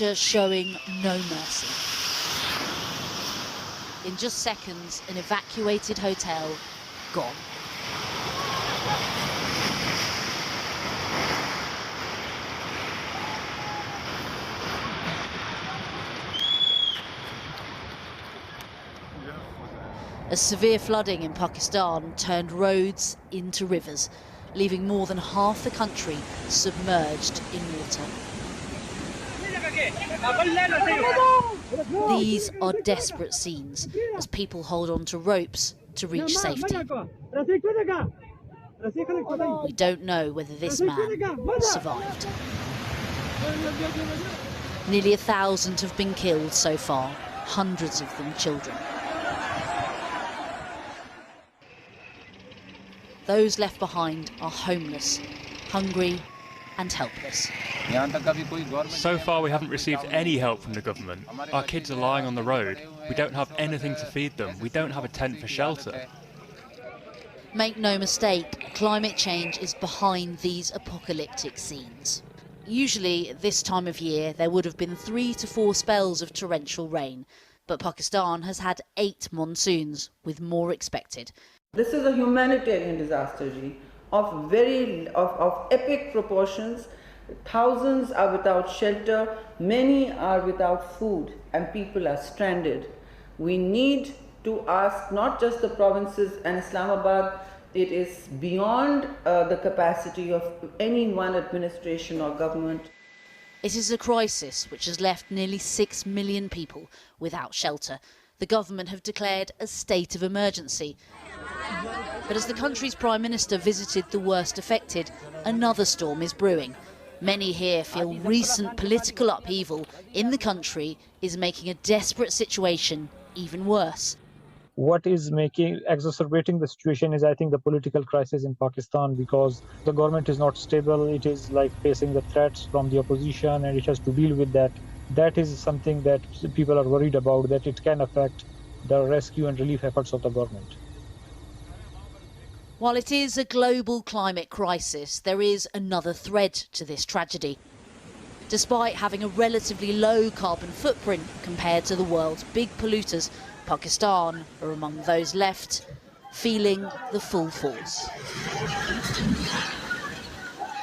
nature showing no mercy. In just seconds, an evacuated hotel gone. As severe flooding in Pakistan turned roads into rivers, leaving more than half the country submerged in water. These are desperate scenes as people hold on to ropes to reach safety. We don't know whether this man survived. Nearly 1,000 have been killed so far, hundreds of them children. Those left behind are homeless, hungry and helpless. So far we haven't received any help from the government. Our kids are lying on the road. We don't have anything to feed them. We don't have a tent for shelter. Make no mistake, climate change is behind these apocalyptic scenes. Usually this time of year there would have been 3 to 4 spells of torrential rain, but Pakistan has had 8 monsoons, with more expected. This is a humanitarian disaster, of epic proportions. Thousands are without shelter, many are without food, and people are stranded. We need to ask not just the provinces and Islamabad, it is beyond the capacity of any one administration or government. It is a crisis which has left nearly 6 million people without shelter. The government have declared a state of emergency. But as the country's Prime Minister visited the worst affected, another storm is brewing. Many here feel recent political upheaval in the country is making a desperate situation even worse. What is exacerbating the situation is, I think, the political crisis in Pakistan, because the government is not stable. It is like facing the threats from the opposition and it has to deal with that. That is something that people are worried about, that it can affect the rescue and relief efforts of the government. While it is a global climate crisis, there is another thread to this tragedy. Despite having a relatively low carbon footprint compared to the world's big polluters, Pakistan are among those left feeling the full force.